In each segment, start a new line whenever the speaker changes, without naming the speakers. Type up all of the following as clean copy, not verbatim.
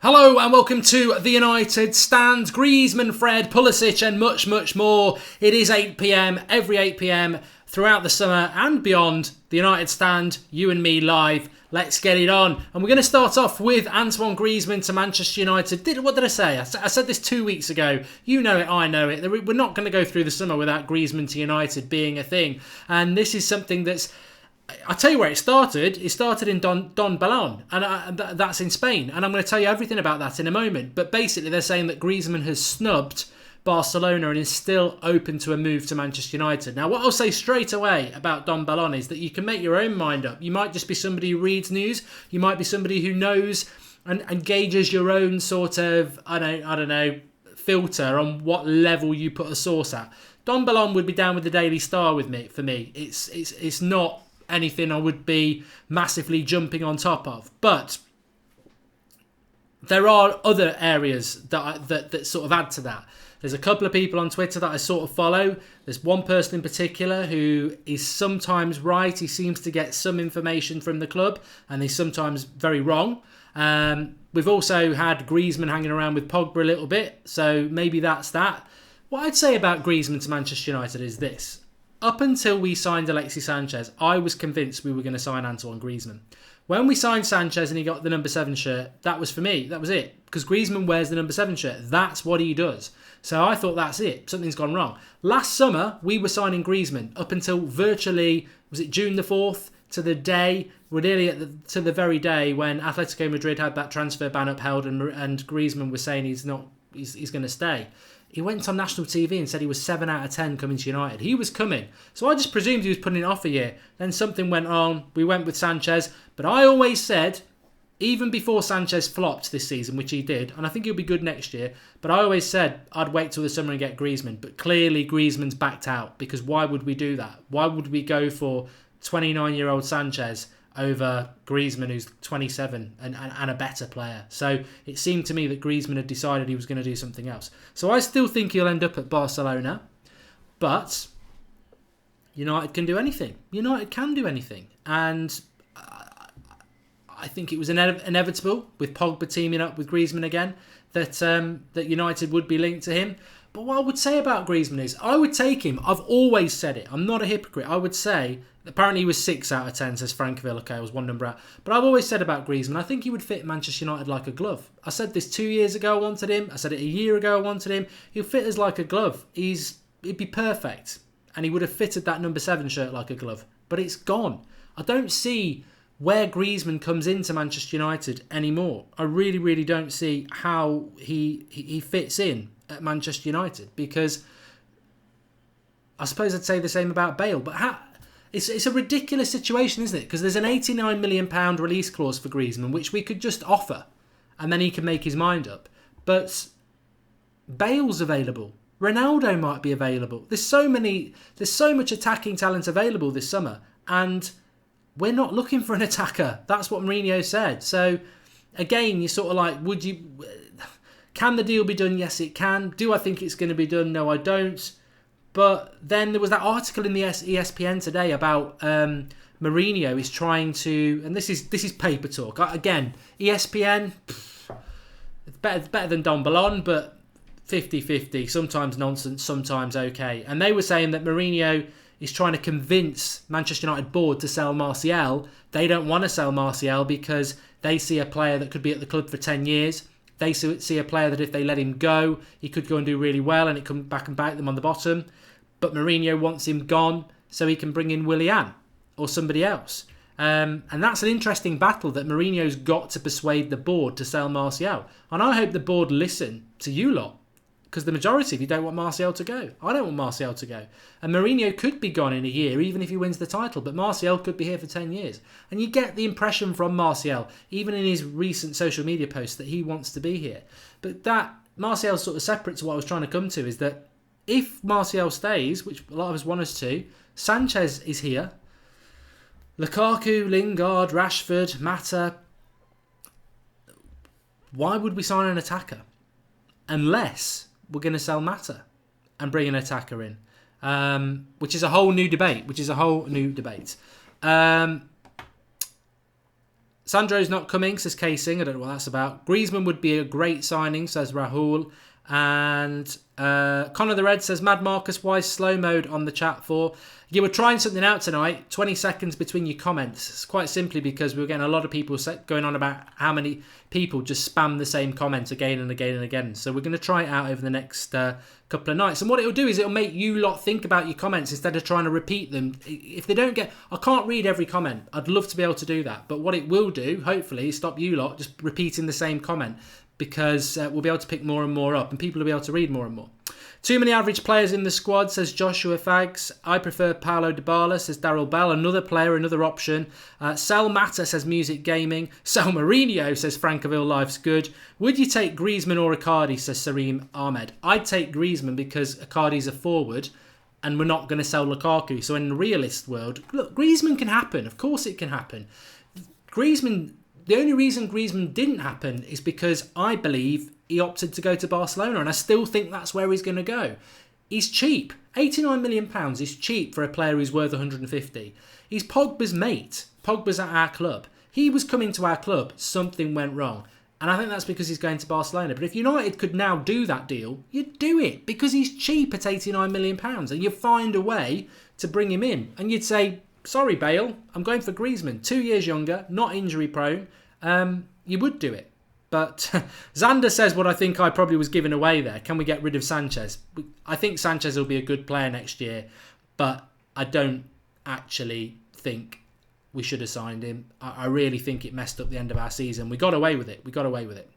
Hello and welcome to the United Stand. Griezmann, Fred, Pulisic and much, much more. It is 8 p.m, every 8 p.m throughout the summer and beyond. The United Stand, you and me live. Let's get it on. And we're going to start off with Antoine Griezmann to Manchester United. What did I say? I said this 2 weeks ago. You know it, I know it. We're not going to go through the summer without Griezmann to United being a thing. And this is something that's... I'll tell you where it started. It started in Don Balón, and that's in Spain. And I'm going to tell you everything about that in a moment. But basically, they're saying that Griezmann has snubbed Barcelona and is still open to a move to Manchester United. Now, what I'll say straight away about Don Balón is that you can make your own mind up. You might just be somebody who reads news. You might be somebody who knows and gauges your own sort of, I don't know, filter on what level you put a source at. Don Balón would be down with the Daily Star with me. For me, it's not anything I would be massively jumping on top of, but there are other areas that sort of add to that. There's a couple of people on Twitter that I sort of follow. There's one person in particular who is sometimes right. He seems to get some information from the club, and he's sometimes very wrong. We've also had Griezmann hanging around with Pogba a little bit, so maybe that's that. What I'd say about Griezmann to Manchester United is this. Up until we signed Alexis Sanchez, I was convinced we were going to sign Antoine Griezmann. When we signed Sanchez and he got the number 7 shirt, that was for me. That was it. Because Griezmann wears the number 7 shirt. That's what he does. So I thought that's it. Something's gone wrong. Last summer, we were signing Griezmann up until virtually, was it June the 4th? To the day, we're nearly to the very day when Atletico Madrid had that transfer ban upheld and Griezmann was saying he's going to stay. He went on national TV and said he was 7 out of 10 coming to United. He was coming. So I just presumed he was putting it off a year. Then something went on. We went with Sanchez. But I always said, even before Sanchez flopped this season, which he did, and I think he'll be good next year, but I always said I'd wait till the summer and get Griezmann. But clearly Griezmann's backed out, because why would we do that? Why would we go for 29-year-old Sanchez over Griezmann, who's 27 and a better player? So it seemed to me that Griezmann had decided he was going to do something else. So I still think he'll end up at Barcelona, but United can do anything. United can do anything. And I think it was inevitable with Pogba teaming up with Griezmann again that United would be linked to him. But what I would say about Griezmann is I would take him. I've always said it. I'm not a hypocrite. I would say, apparently he was 6 out of 10, says Frankville. Okay, I was one number out. But I've always said about Griezmann, I think he would fit Manchester United like a glove. I said this 2 years ago I wanted him. I said it a year ago I wanted him. He'll fit us like a glove. He'd be perfect. And he would have fitted that number 7 shirt like a glove. But it's gone. I don't see where Griezmann comes into Manchester United anymore. I really, really don't see how he fits in at Manchester United, because I suppose I'd say the same about Bale, but it's a ridiculous situation, isn't it? Because there's an £89 million release clause for Griezmann, which we could just offer and then he can make his mind up. But Bale's available. Ronaldo might be available. There's so much attacking talent available this summer, and we're not looking for an attacker. That's what Mourinho said. So again, you're sort of like, can the deal be done? Yes, it can. Do I think it's going to be done? No, I don't. But then there was that article in the ESPN today about Mourinho is trying to, and this is paper talk. Again, ESPN, it's better than Don Balón, but 50-50. Sometimes nonsense, sometimes okay. And they were saying that Mourinho is trying to convince Manchester United board to sell Martial. They don't want to sell Martial because they see a player that could be at the club for 10 years. They see a player that if they let him go, he could go and do really well and it come back and bite them on the bottom. But Mourinho wants him gone so he can bring in Willian or somebody else. And that's an interesting battle that Mourinho's got to persuade the board to sell Martial. And I hope the board listen to you lot, because the majority of you don't want Martial to go. I don't want Martial to go. And Mourinho could be gone in a year, even if he wins the title. But Martial could be here for 10 years. And you get the impression from Martial, even in his recent social media posts, that he wants to be here. But that Martial's sort of separate to what I was trying to come to, is that if Martial stays, which a lot of us want us to, Sanchez is here. Lukaku, Lingard, Rashford, Mata. Why would we sign an attacker? Unless we're going to sell Mata and bring an attacker in, which is a whole new debate. Sandro's not coming, says Casing. I don't know what that's about. Griezmann would be a great signing, says Rahul. And Connor the Red says, Mad Marcus, why slow mode on the chat for? You were trying something out tonight, 20 seconds between your comments. It's quite simply because we were getting a lot of people going on about how many people just spam the same comment again and again and again. So we're going to try it out over the next couple of nights. And what it'll do is it'll make you lot think about your comments instead of trying to repeat them. If they don't get... I can't read every comment. I'd love to be able to do that. But what it will do, hopefully, is stop you lot just repeating the same comment, because we'll be able to pick more and more up and people will be able to read more and more. Too many average players in the squad, says Joshua Fags. I prefer Paulo Dybala, says Daryl Bell. Another player, another option. Sel Matter, says Music Gaming. Sel Mourinho, says Frankaville Life's Good. Would you take Griezmann or Icardi, says Sareem Ahmed. I'd take Griezmann because Icardi's a forward and we're not going to sell Lukaku. So in the realist world, look, Griezmann can happen. Of course it can happen. The only reason Griezmann didn't happen is because I believe he opted to go to Barcelona, and I still think that's where he's going to go. He's cheap. £89 million is cheap for a player who's worth 150. He's Pogba's mate. Pogba's at our club. He was coming to our club. Something went wrong. And I think that's because he's going to Barcelona. But if United could now do that deal, you'd do it because he's cheap at £89 million. And you'd find a way to bring him in. And you'd say, sorry, Bale, I'm going for Griezmann. 2 years younger, not injury prone. You would do it. But Xander says what I think I probably was giving away there. Can we get rid of Sanchez? I think Sanchez will be a good player next year, but I don't actually think we should have signed him. I really think it messed up the end of our season. We got away with it.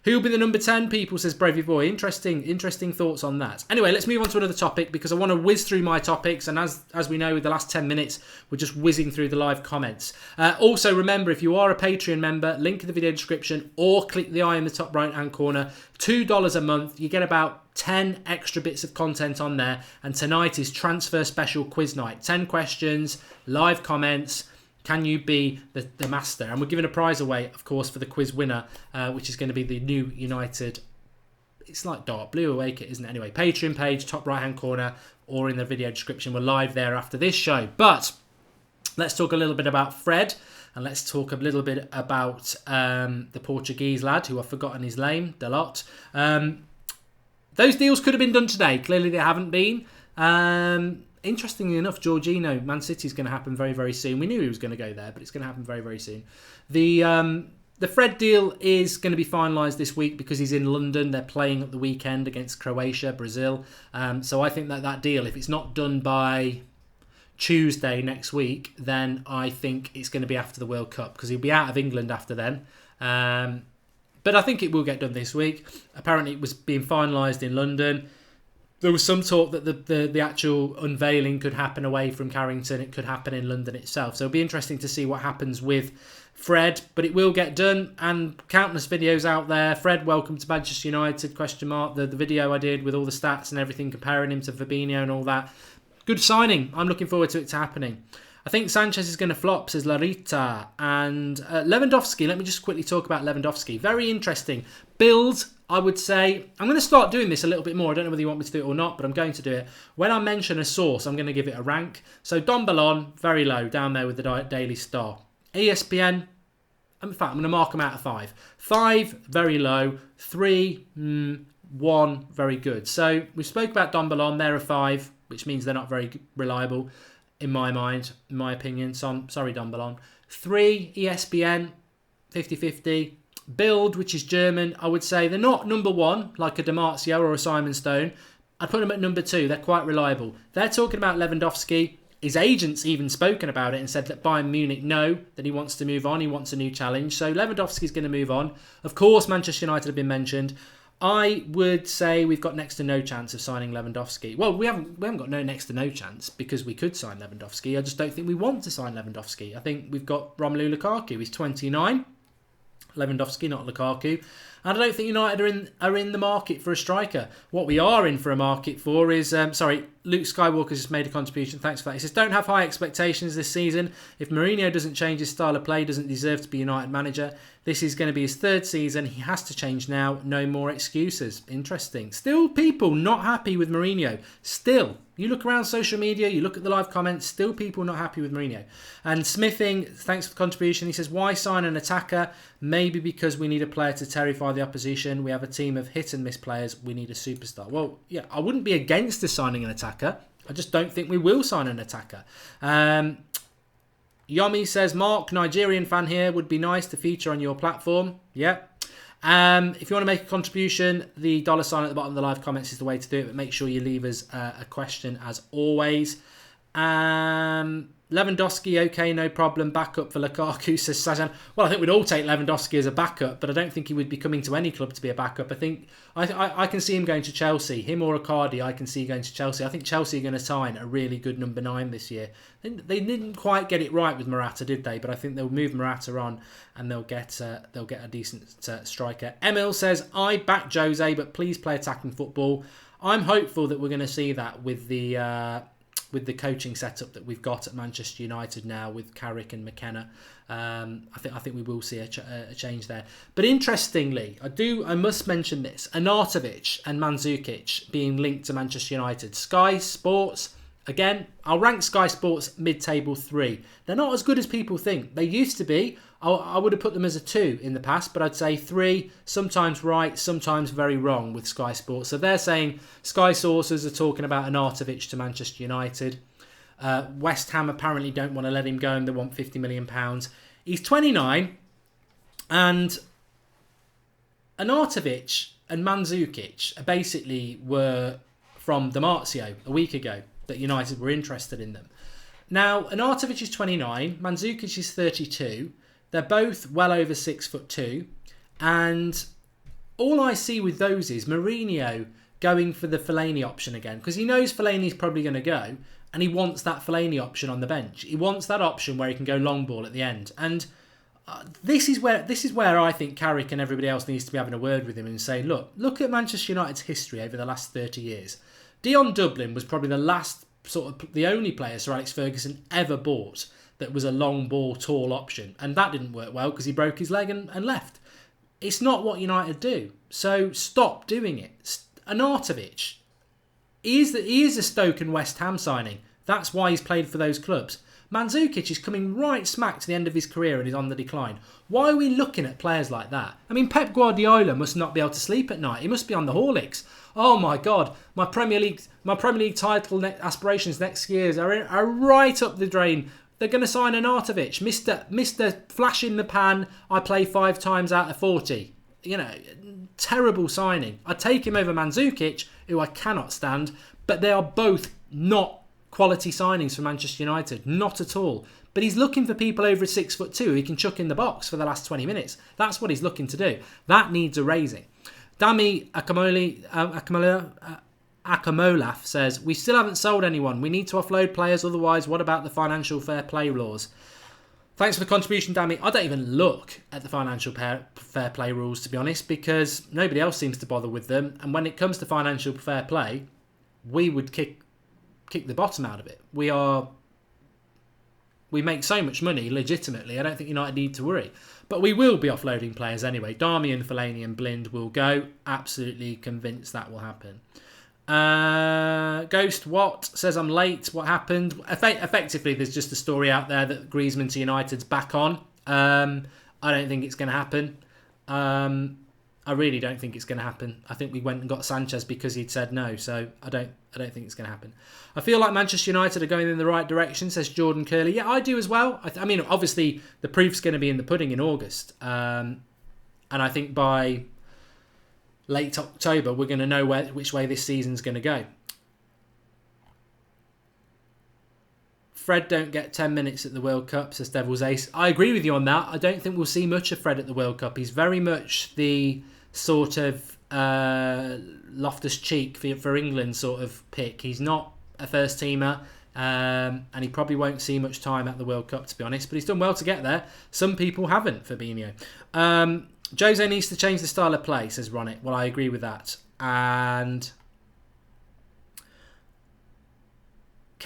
Who will be the number 10, people, says Bravey Boy. Interesting thoughts on that. Anyway, let's move on to another topic because I want to whiz through my topics. And as we know, with the last 10 minutes, we're just whizzing through the live comments. Also, remember, if you are a Patreon member, link in the video description or click the eye in the top right-hand corner. $2 a month. You get about 10 extra bits of content on there. And tonight is Transfer Special Quiz Night. 10 questions, live comments. Can you be the master? And we're giving a prize away, of course, for the quiz winner, which is going to be the new United. It's like dark blue awake, isn't it? Anyway, Patreon page, top right-hand corner, or in the video description. We're live there after this show. But let's talk a little bit about Fred. And let's talk a little bit about the Portuguese lad, who I've forgotten his name, Dalot. Those deals could have been done today. Clearly they haven't been. Interestingly enough, Jorginho, Man City is going to happen very, very soon. We knew he was going to go there, but it's going to happen very, very soon. The Fred deal is going to be finalised this week because he's in London. They're playing at the weekend against Croatia, Brazil. So I think that deal, if it's not done by Tuesday next week, then I think it's going to be after the World Cup because he'll be out of England after then. But I think it will get done this week. Apparently it was being finalised in London. There was some talk that the actual unveiling could happen away from Carrington. It could happen in London itself. So it'll be interesting to see what happens with Fred. But it will get done. And countless videos out there. Fred, welcome to Manchester United, ? The video I did with all the stats and everything, comparing him to Fabinho and all that. Good signing. I'm looking forward to it happening. I think Sanchez is going to flop, says Larita. And Lewandowski, let me just quickly talk about Lewandowski. Very interesting. Build, I would say, I'm going to start doing this a little bit more. I don't know whether you want me to do it or not, but I'm going to do it. When I mention a source, I'm going to give it a rank. So Don Ballon, very low, down there with the Daily Star. ESPN, in fact, I'm going to mark them out of 5. 5, very low. 3, 1, very good. So we spoke about Don Ballon, they're a 5, which means they're not very reliable. In my mind, in my opinion. So I'm sorry, Don Ballon. 3, ESPN, 50-50. Bild, which is German, I would say they're not number 1, like a Dimarzio or a Simon Stone. I'd put them at number 2. They're quite reliable. They're talking about Lewandowski. His agent's even spoken about it and said that Bayern Munich know that he wants to move on. He wants a new challenge. So Lewandowski's going to move on. Of course, Manchester United have been mentioned. I would say we've got next to no chance of signing Lewandowski. Well, we haven't got next to no chance because we could sign Lewandowski. I just don't think we want to sign Lewandowski. I think we've got Romelu Lukaku. He's 29. Lewandowski, not Lukaku. And I don't think United are in the market for a striker. What we are in for a market for is... Luke Skywalker just made a contribution. Thanks for that. He says, don't have high expectations this season. If Mourinho doesn't change his style of play, doesn't deserve to be United manager. This is going to be his third season. He has to change now. No more excuses. Interesting. Still people not happy with Mourinho. Still. You look around social media, you look at the live comments, still people not happy with Mourinho. And Smithing, thanks for the contribution. He says, why sign an attacker? Maybe because we need a player to terrify the opposition. We have a team of hit and miss players. We need a superstar. Well, yeah, I wouldn't be against us signing an attacker. I just don't think we will sign an attacker. Yomi says, Mark, Nigerian fan here, would be nice to feature on your platform. Yeah. If you want to make a contribution, the $sign at the bottom of the live comments is the way to do it. But make sure you leave us a question as always. Lewandowski, okay, no problem. Backup for Lukaku, says Sajan. Well, I think we'd all take Lewandowski as a backup, but I don't think he would be coming to any club to be a backup. I think I can see him going to Chelsea. Him or Icardi, I can see going to Chelsea. I think Chelsea are going to sign a really good number 9 this year. They didn't quite get it right with Morata, did they? But I think they'll move Morata on and they'll get a decent striker. Emil says, I back Jose, but please play attacking football. I'm hopeful that we're going to see that with the coaching setup that we've got at Manchester United now with Carrick and McKenna. I think we will see a change there. But interestingly, I must mention this: Arnautovic and Mandzukic being linked to Manchester United. Sky Sports, again, I'll rank Sky Sports mid-table 3. They're not as good as people think. They used to be. I would have put them as a 2 in the past, but I'd say 3, sometimes right, sometimes very wrong with Sky Sports. So they're saying Sky sources are talking about Arnautovic to Manchester United. West Ham apparently don't want to let him go and they want £50 million. He's 29, and Arnautovic and Mandzukic basically were from Damartio a week ago that United were interested in them. Now, Arnautovic is 29, Mandzukic is 32. They're both well over 6'2", and all I see with those is Mourinho going for the Fellaini option again, because he knows Fellaini's probably going to go, and he wants that Fellaini option on the bench. He wants that option where he can go long ball at the end, and this is where I think Carrick and everybody else needs to be having a word with him and say, look at Manchester United's history over the last 30 years. Dion Dublin was probably the only player Sir Alex Ferguson ever bought that was a long ball, tall option. And that didn't work well because he broke his leg and left. It's not what United do. So stop doing it. Arnautovic, he is a Stoke and West Ham signing. That's why he's played for those clubs. Mandzukic is coming right smack to the end of his career and is on the decline. Why are we looking at players like that? I mean, Pep Guardiola must not be able to sleep at night. He must be on the Horlicks. Oh my God, my Premier League title aspirations next year are right up the drain. They're going to sign Arnautovic, Mr. Flash in the pan. I play 5 times out of 40. Terrible signing. I take him over Mandzukic, who I cannot stand. But they are both not quality signings for Manchester United, not at all. But he's looking for people over 6'2" he can chuck in the box for the last 20 minutes. That's what he's looking to do. That needs a raising. Dami Akamolaf says, we still haven't sold anyone. We need to offload players, otherwise what about the financial fair play laws? Thanks for the contribution, Dami. I don't even look at the financial fair play rules, to be honest, because nobody else seems to bother with them. And when it comes to financial fair play, we would kick the bottom out of it. We make so much money legitimately. I don't think United need to worry. But we will be offloading players anyway. Darmian, Fellaini and Blind will go. Absolutely convinced that will happen. Ghost Watt says, I'm late. What happened? Effectively, there's just a story out there that Griezmann to United's back on. I don't think it's going to happen. I really don't think it's going to happen. I think we went and got Sanchez because he'd said no. So I don't think it's going to happen. I feel like Manchester United are going in the right direction, says Jordan Curley. Yeah, I do as well. I mean, obviously, the proof's going to be in the pudding in August. And I think by late October, we're going to know which way this season's going to go. Fred don't get 10 minutes at the World Cup, says Devil's Ace. I agree with you on that. I don't think we'll see much of Fred at the World Cup. He's very much the sort of Loftus-Cheek for England sort of pick. He's not a first teamer, and he probably won't see much time at the World Cup, to be honest. But he's done well to get there. Some people haven't, Fabinho. Jose needs to change the style of play, says Ronit. Well, I agree with that. And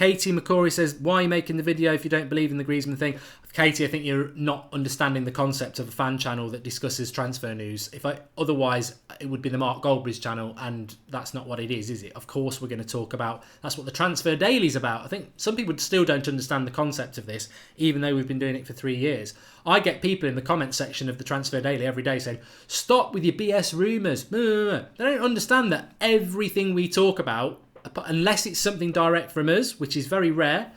Katie McCory says, why are you making the video if you don't believe in the Griezmann thing? Katie, I think you're not understanding the concept of a fan channel that discusses transfer news. Otherwise, it would be the Mark Goldbridge channel, and that's not what it is it? Of course, we're going to talk about. That's what the Transfer Daily is about. I think some people still don't understand the concept of this, even though we've been doing it for 3 years. I get people in the comment section of the Transfer Daily every day saying, "Stop with your BS rumours." They don't understand that everything we talk about, unless it's something direct from us, which is very rare.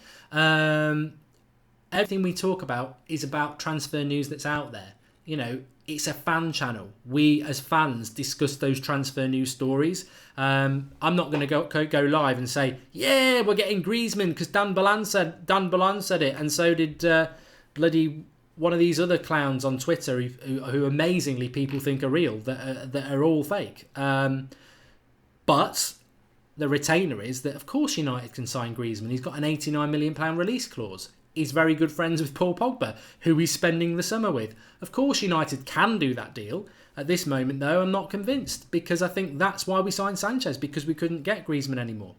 Everything we talk about is about transfer news that's out there. You know, it's a fan channel. We, as fans, discuss those transfer news stories. I'm not going to go live and say, yeah, we're getting Griezmann because Dan Bolan said it, and so did bloody one of these other clowns on Twitter who amazingly people think are real, that are all fake. But the retainer is that, of course, United can sign Griezmann. He's got an £89 million release clause. He's very good friends with Paul Pogba, who he's spending the summer with. Of course, United can do that deal. At this moment, though, I'm not convinced, because I think that's why we signed Sanchez, because we couldn't get Griezmann anymore.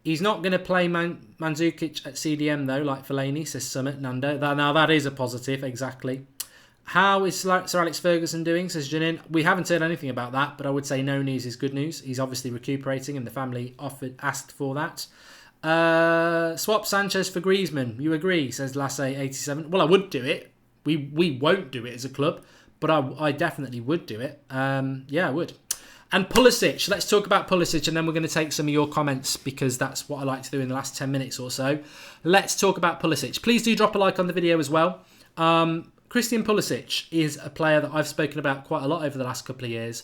He's not going to play Mandzukic at CDM, though, like Fellaini, says Summit Nando. Now, that is a positive, exactly. How is Sir Alex Ferguson doing, says Janine. We haven't heard anything about that, but I would say no news is good news. He's obviously recuperating, and the family asked for that. Swap Sanchez for Griezmann. You agree, says Lasse87. Well, I would do it. We won't do it as a club, but I definitely would do it. Yeah, I would. And Pulisic. Let's talk about Pulisic, and then we're going to take some of your comments, because that's what I like to do in the last 10 minutes or so. Let's talk about Pulisic. Please do drop a like on the video as well. Christian Pulisic is a player that I've spoken about quite a lot over the last couple of years.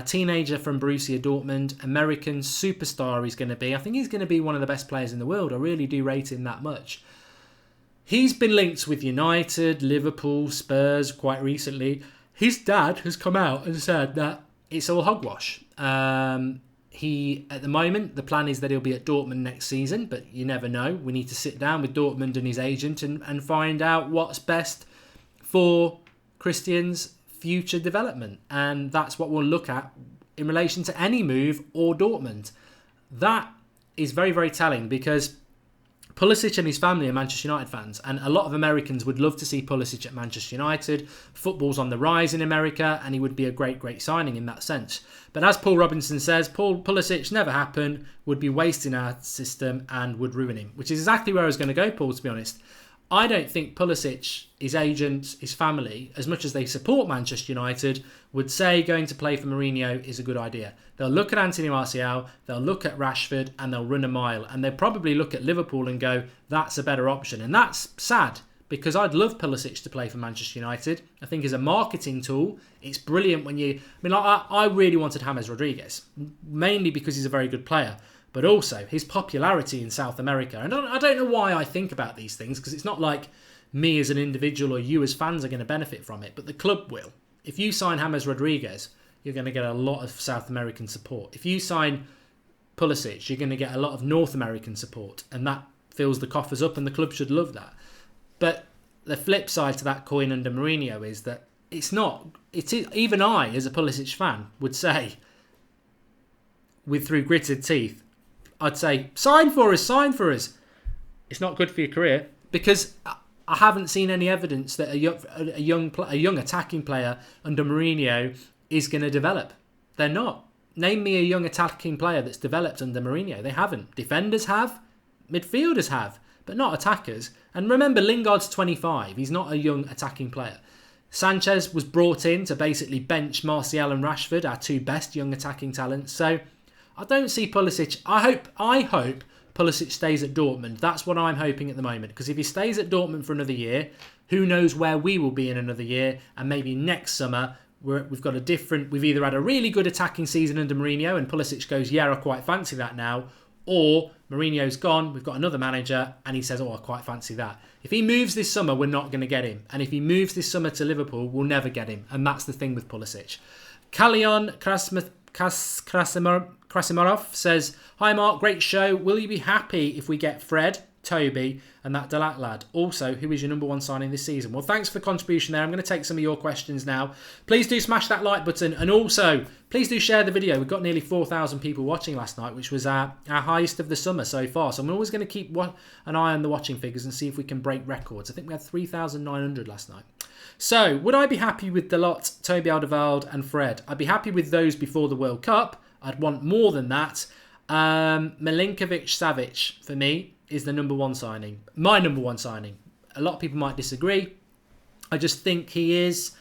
Teenager from Borussia Dortmund, American superstar he's going to be. I think he's going to be one of the best players in the world. I really do rate him that much. He's been linked with United, Liverpool, Spurs quite recently. His dad has come out and said that it's all hogwash. At the moment, the plan is that he'll be at Dortmund next season, but you never know. We need to sit down with Dortmund and his agent and find out what's best for Christian's future development, and that's what we'll look at in relation to any move or Dortmund. That is very, very telling, because Pulisic and his family are Manchester United fans, and a lot of Americans would love to see Pulisic at Manchester United. Football's on the rise in America, and he would be a great, great signing in that sense. But as Paul Robinson says, Pulisic never happened, would be wasting our system and would ruin him, which is exactly where I was going to go, Paul, to be honest. I don't think Pulisic, his agent, his family, as much as they support Manchester United, would say going to play for Mourinho is a good idea. They'll look at Anthony Martial, they'll look at Rashford, and they'll run a mile. And they'll probably look at Liverpool and go, that's a better option. And that's sad, because I'd love Pulisic to play for Manchester United. I think as a marketing tool, it's brilliant when you... I really wanted James Rodriguez, mainly because he's a very good player, but also his popularity in South America. And I don't know why I think about these things, because it's not like me as an individual or you as fans are going to benefit from it, but the club will. If you sign James Rodriguez, you're going to get a lot of South American support. If you sign Pulisic, you're going to get a lot of North American support, and that fills the coffers up, and the club should love that. But the flip side to that coin under Mourinho is that even I, as a Pulisic fan, would say, through gritted teeth, I'd say, sign for us. It's not good for your career, because I haven't seen any evidence that a young attacking player under Mourinho is going to develop. They're not. Name me a young attacking player that's developed under Mourinho. They haven't. Defenders have, midfielders have, but not attackers. And remember, Lingard's 25. He's not a young attacking player. Sanchez was brought in to basically bench Martial and Rashford, our two best young attacking talents. So I don't see Pulisic. I hope Pulisic stays at Dortmund. That's what I'm hoping at the moment. Because if he stays at Dortmund for another year, who knows where we will be in another year. And maybe next summer, we've either had a really good attacking season under Mourinho and Pulisic goes, yeah, I quite fancy that now. Or Mourinho's gone, we've got another manager, and he says, oh, I quite fancy that. If he moves this summer, we're not going to get him. And if he moves this summer to Liverpool, we'll never get him. And that's the thing with Pulisic. Kalyan Krasimarov says, hi Mark, great show. Will you be happy if we get Fred Toby, and that Delat lad. Also, who is your number one signing this season? Well, thanks for the contribution there. I'm going to take some of your questions now. Please do smash that like button, and also please do share the video. We've got nearly 4,000 people watching last night, which was our highest of the summer so far. So I'm always going to keep an eye on the watching figures and see if we can break records. I think we had 3,900 last night. So, would I be happy with the lot, Toby Alderweireld and Fred? I'd be happy with those before the World Cup. I'd want more than that. Milinkovic-Savic, for me, is the number one signing. My number one signing. A lot of people might disagree. I just think he is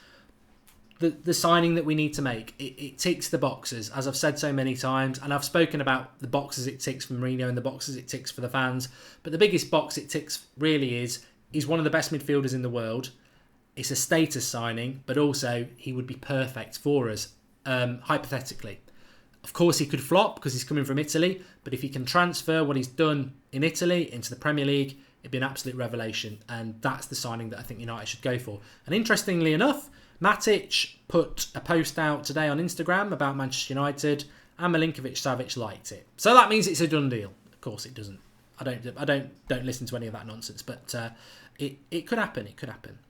the signing that we need to make. It ticks the boxes, as I've said so many times, and I've spoken about the boxes it ticks for Mourinho and the boxes it ticks for the fans. But the biggest box it ticks really is he's one of the best midfielders in the world. It's a status signing, but also he would be perfect for us, hypothetically. Of course, he could flop because he's coming from Italy, but if he can transfer what he's done in Italy into the Premier League, it'd be an absolute revelation, and that's the signing that I think United should go for. And interestingly enough, Matic put a post out today on Instagram about Manchester United, and Milinkovic-Savic liked it. So that means it's a done deal. Of course, it doesn't. I don't listen to any of that nonsense, but it could happen. It could happen.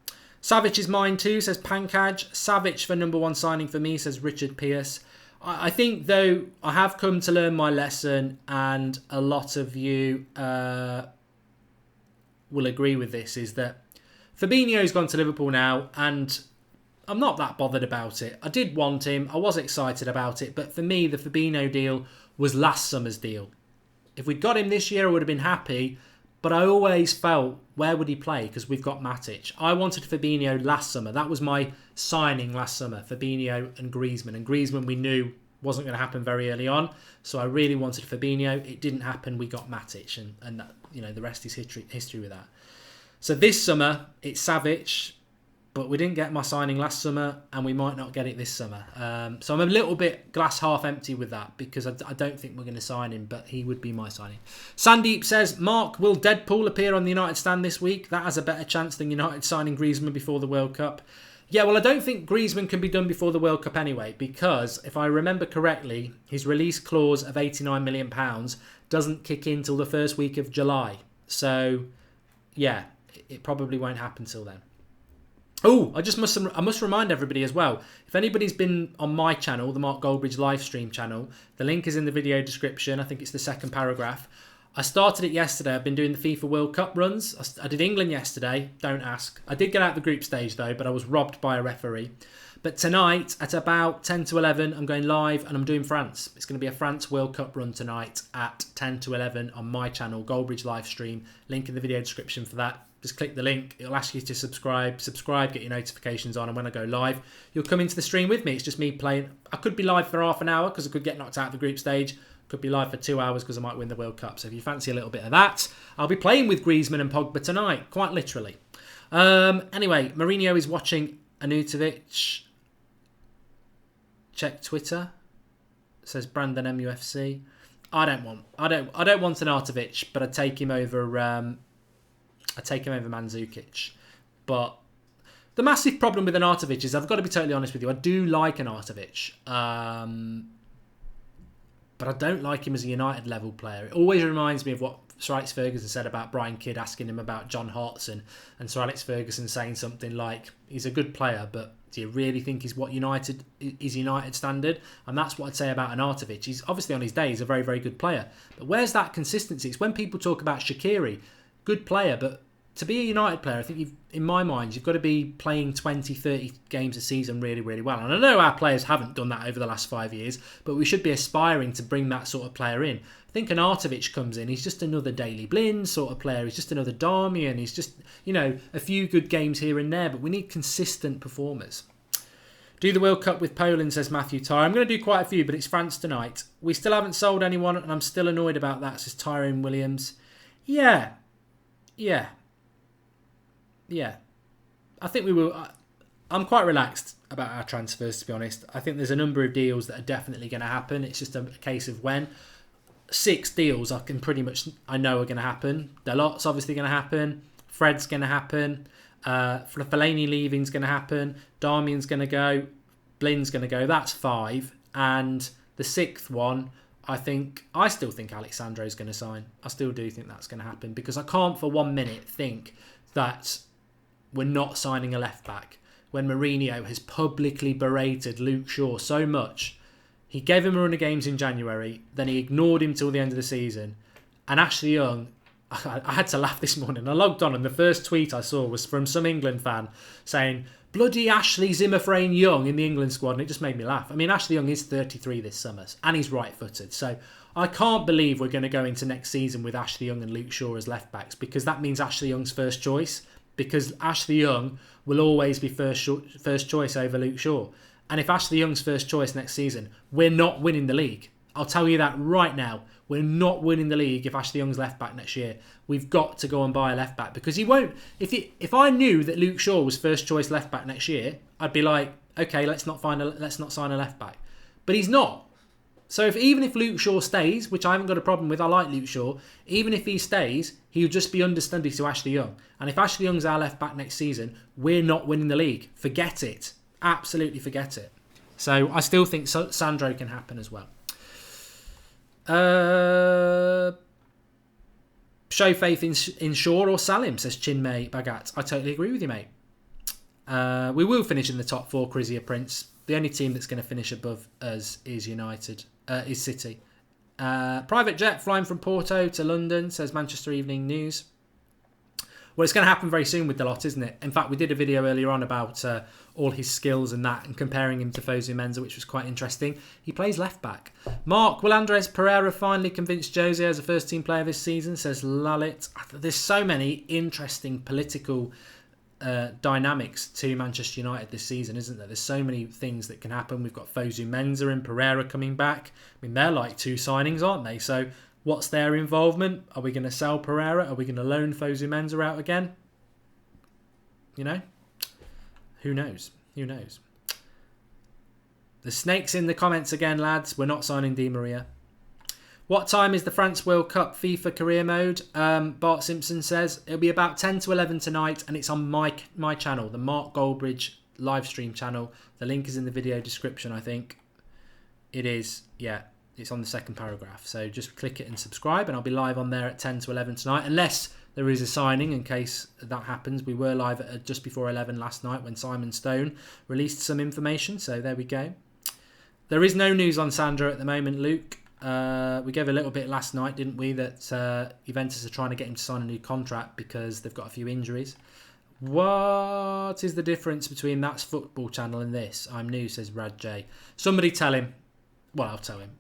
Savic is mine too, says Pankaj. Savic for number one signing for me, says Richard Pierce. I think, though, I have come to learn my lesson, and a lot of you will agree with this, is that Fabinho's gone to Liverpool now, and I'm not that bothered about it. I did want him. I was excited about it, but for me, the Fabinho deal was last summer's deal. If we'd got him this year, I would have been happy. But I always felt, where would he play? Because we've got Matic. I wanted Fabinho last summer. That was my signing last summer, Fabinho and Griezmann. And Griezmann we knew wasn't going to happen very early on. So I really wanted Fabinho. It didn't happen. We got Matic. And that, the rest is history with that. So this summer, it's Savic. But we didn't get my signing last summer, and we might not get it this summer. So I'm a little bit glass half empty with that, because I don't think we're going to sign him, but he would be my signing. Sandeep says, Mark, will Deadpool appear on the United stand this week? That has a better chance than United signing Griezmann before the World Cup. Yeah, well, I don't think Griezmann can be done before the World Cup anyway, because if I remember correctly, his release clause of £89 million doesn't kick in till the first week of July. So, yeah, it probably won't happen till then. Oh, I must remind everybody as well, if anybody's been on my channel, the Mark Goldbridge live stream channel, the link is in the video description. I think it's the second paragraph. I started it yesterday. I've been doing the FIFA World Cup runs. I did England yesterday. Don't ask. I did get out the group stage though, but I was robbed by a referee. But tonight at about 10 to 11, I'm going live and I'm doing France. It's going to be a France World Cup run tonight at 10 to 11 on my channel, Goldbridge live stream. Link in the video description for that. Just click the link. It'll ask you to subscribe, get your notifications on, and when I go live, you'll come into the stream with me. It's just me playing. I could be live for half an hour because I could get knocked out of the group stage. Could be live for 2 hours because I might win the World Cup. So if you fancy a little bit of that, I'll be playing with Griezmann and Pogba tonight, quite literally. Anyway, Mourinho is watching Anutovic. Check Twitter. Says Brandon MUFC. I don't want Arnautovic, but I'd take him over Mandzukic. But the massive problem with Arnautovic is, I've got to be totally honest with you, I do like Arnautovic. But I don't like him as a United level player. It always reminds me of what Sir Alex Ferguson said about Brian Kidd asking him about John Hartson, and Sir Alex Ferguson saying something like, he's a good player, but do you really think he's what United standard? And that's what I'd say about Arnautovic. He's obviously on his day, he's a very, very good player. But where's that consistency? It's when people talk about Shaqiri, good player, but to be a United player, I think in my mind, you've got to be playing 20, 30 games a season really, really well. And I know our players haven't done that over the last 5 years, but we should be aspiring to bring that sort of player in. I think Arnautovic comes in, he's just another Daily Blind sort of player. He's just another Darmian. He's just, a few good games here and there, but we need consistent performers. Do the World Cup with Poland, says Matthew Tyre. I'm going to do quite a few, but it's France tonight. We still haven't sold anyone, and I'm still annoyed about that, says Tyrone Williams. Yeah. I think we will. I'm quite relaxed about our transfers, to be honest. I think there's a number of deals that are definitely going to happen. It's just a case of when. 6 deals I know are going to happen. Delot's obviously going to happen. Fred's going to happen. Fellaini leaving's going to happen. Darmian's going to go. Blind's going to go. That's 5. And the 6th one, I still think Alexandro's going to sign. I still do think that's going to happen, because I can't for 1 minute think that we're not signing a left back when Mourinho has publicly berated Luke Shaw so much. He gave him a run of games in January, then he ignored him till the end of the season. And Ashley Young, I had to laugh this morning. I logged on and the first tweet I saw was from some England fan saying, bloody Ashley Zimmerframe Young in the England squad, and it just made me laugh. I mean, Ashley Young is 33 this summer, and he's right-footed. So I can't believe we're going to go into next season with Ashley Young and Luke Shaw as left-backs, because that means Ashley Young's first choice, because Ashley Young will always be first choice over Luke Shaw. And if Ashley Young's first choice next season, we're not winning the league. I'll tell you that right now. We're not winning the league if Ashley Young's left back next year. We've got to go and buy a left back, because he won't. If I knew that Luke Shaw was first choice left back next year, I'd be like, okay, let's not sign a left back. But he's not. So even if Luke Shaw stays, which I haven't got a problem with, I like Luke Shaw. Even if he stays, he'll just be understudy to Ashley Young. And if Ashley Young's our left back next season, we're not winning the league. Forget it. Absolutely forget it. So I still think Sandro can happen as well. Show faith in Shaw or sell him, says Chinmay Bagat. I totally agree with you, mate. We will finish in the top 4, Crizia Prince. The only team that's going to finish above us is is City. Private jet flying from Porto to London, says Manchester Evening News. Well, it's going to happen very soon with the lot, isn't it? In fact, we did a video earlier on about all his skills and that, and comparing him to Fosu Mensah, which was quite interesting. He plays left back. Mark, will Andres Pereira finally convince Jose as a first team player this season, says Lalit. There's so many interesting political dynamics to Manchester United this season, isn't there? There's so many things that can happen. We've got Fosu Mensah and Pereira coming back. I mean, they're like 2 signings, aren't they? So what's their involvement? Are we going to sell Pereira? Are we going to loan Fosu Mensah out again? You know? Who knows? Who knows? The snake's in the comments again, lads. We're not signing Di Maria. What time is the France World Cup FIFA career mode? Bart Simpson says it'll be about 10 to 11 tonight, and it's on my channel, the Mark Goldbridge live stream channel. The link is in the video description, I think. It is, yeah. It's on the second paragraph. So just click it and subscribe, and I'll be live on there at 10 to 11 tonight, unless there is a signing. In case that happens, we were live at just before 11 last night when Simon Stone released some information. So there we go. There is no news on Sandro at the moment, Luke. We gave a little bit last night, didn't we, that Juventus are trying to get him to sign a new contract because they've got a few injuries. What is the difference between That's Football channel and this? I'm new, says Rad J. Somebody tell him. Well, I'll tell him.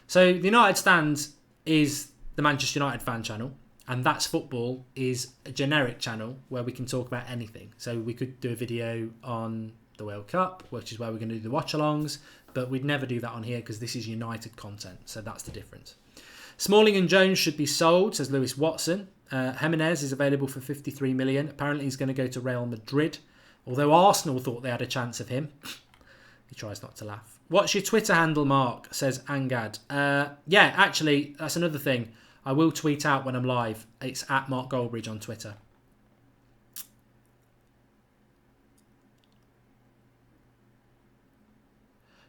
So the United Stand is the Manchester United fan channel, and That's Football is a generic channel where we can talk about anything. So we could do a video on the World Cup, which is where we're going to do the watch-alongs, but we'd never do that on here because this is United content, so that's the difference. Smalling and Jones should be sold, says Lewis Watson. Jimenez is available for 53 million. Apparently he's going to go to Real Madrid, although Arsenal thought they had a chance of him. He tries not to laugh. What's your Twitter handle, Mark, says Angad. Yeah, actually, that's another thing. I will tweet out when I'm live. It's at Mark Goldbridge on Twitter.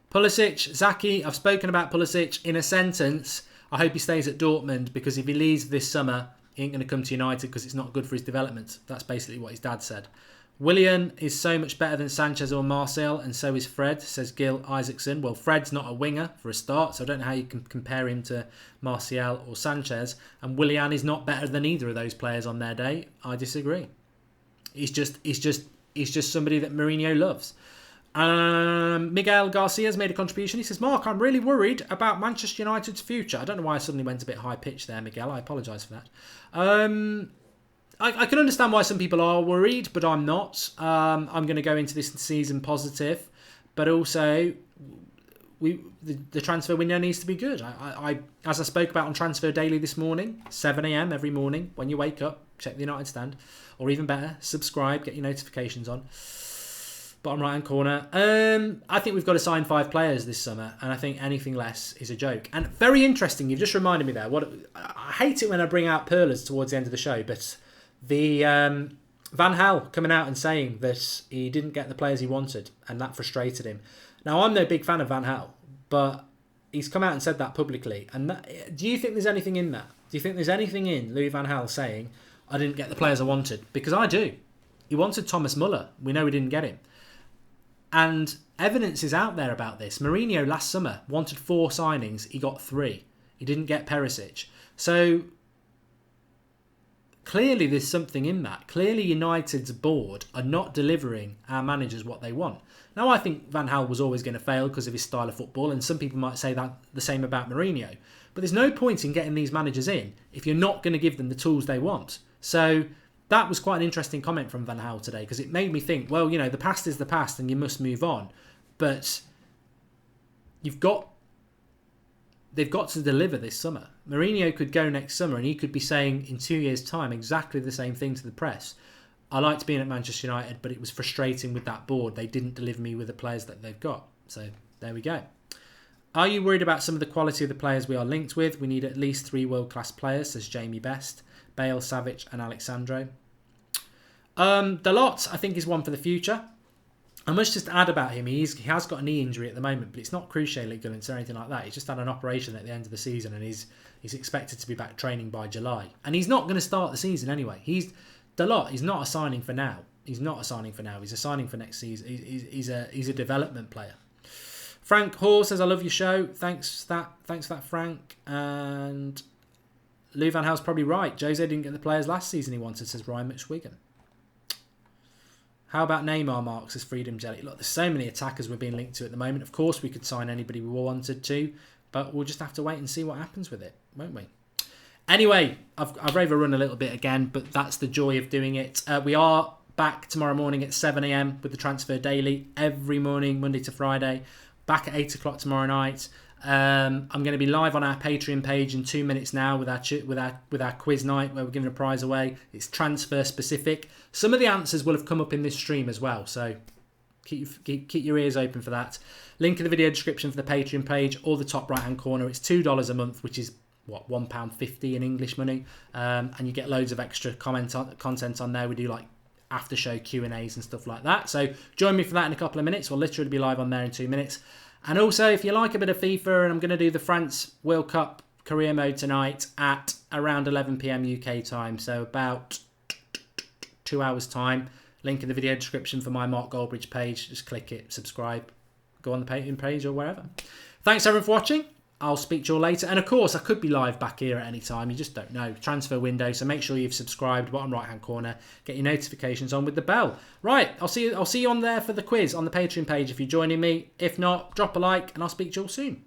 Pulisic, Zaki, I've spoken about Pulisic in a sentence. I hope he stays at Dortmund, because if he leaves this summer, he ain't going to come to United because it's not good for his development. That's basically what his dad said. Willian is so much better than Sanchez or Martial, and so is Fred, says Gil Isaacson. Well, Fred's not a winger for a start, so I don't know how you can compare him to Martial or Sanchez. And Willian is not better than either of those players on their day. I disagree. He's just somebody that Mourinho loves. Miguel Garcia's made a contribution. He says, Mark, I'm really worried about Manchester United's future. I don't know why I suddenly went a bit high pitched there, Miguel. I apologise for that. I can understand why some people are worried, but I'm not. I'm going to go into this season positive, but also the transfer window needs to be good. As I spoke about on Transfer Daily this morning, 7 a.m. every morning when you wake up, check the United Stand, or even better, subscribe, get your notifications on. Bottom right hand corner. I think we've got to sign 5 players this summer, and I think anything less is a joke. And very interesting, you've just reminded me there. I hate it when I bring out Perlers towards the end of the show, but the Van Gaal coming out and saying that he didn't get the players he wanted, and that frustrated him. Now, I'm no big fan of Van Gaal, but he's come out and said that publicly. And do you think there's anything in that? Do you think there's anything in Louis van Gaal saying, I didn't get the players I wanted? Because I do. He wanted Thomas Muller. We know he didn't get him. And evidence is out there about this. Mourinho last summer wanted 4 signings. He got 3. He didn't get Perisic. So clearly there's something in that. Clearly United's board are not delivering our managers what they want. Now I think Van Gaal was always going to fail because of his style of football, and some people might say that the same about Mourinho. But there's no point in getting these managers in if you're not going to give them the tools they want. So that was quite an interesting comment from Van Gaal today, because it made me think, well, you know, the past is the past and you must move on. But they've got to deliver this summer. Mourinho could go next summer and he could be saying in 2 years' time exactly the same thing to the press. I liked being at Manchester United, but it was frustrating with that board. They didn't deliver me with the players that they've got. So there we go. Are you worried about some of the quality of the players we are linked with? We need at least 3 world-class players, says Jamie Best, Bale, Savic and Alexandro. Dalot, I think, is one for the future. I must just add about him, he has got a knee injury at the moment, but it's not cruciate ligaments or anything like that. He's just had an operation at the end of the season, and he's expected to be back training by July. And he's not going to start the season anyway. Dalot is not a signing for now. He's not a signing for now. He's a signing for next season. He's a development player. Frank Hall says, I love your show. Thanks for that, Frank. And Lou Van Gaal's probably right. Jose didn't get the players last season he wanted, says Ryan McSwiggan. How about Neymar, Mark, says Freedom Jelly? Look, there's so many attackers we're being linked to at the moment. Of course, we could sign anybody we wanted to, but we'll just have to wait and see what happens with it, won't we? Anyway, I've overrun a little bit again, but that's the joy of doing it. We are back tomorrow morning at 7 a.m. with the Transfer Daily every morning, Monday to Friday. Back at 8 o'clock tomorrow night. I'm going to be live on our Patreon page in 2 minutes now with our quiz night where we're giving a prize away. It's transfer specific. Some of the answers will have come up in this stream as well, so keep your ears open for that. Link in the video description for the Patreon page or the top right hand corner. It's $2 a month, which is what, £1.50 in English money, and you get loads of extra content on there. We do like after show Q&As and stuff like that, so join me for that in a couple of minutes. We'll literally be live on there in 2 minutes. And also, if you like a bit of FIFA, and I'm going to do the France World Cup career mode tonight at around 11 p.m. UK time, so about 2 hours time. Link in the video description for my Mark Goldbridge page. Just click it, subscribe, go on the Patreon page or wherever. Thanks everyone for watching. I'll speak to you all later. And of course, I could be live back here at any time. You just don't know. Transfer window. So make sure you've subscribed. Bottom right hand corner. Get your notifications on with the bell. Right. I'll see you on there for the quiz on the Patreon page if you're joining me. If not, drop a like and I'll speak to you all soon.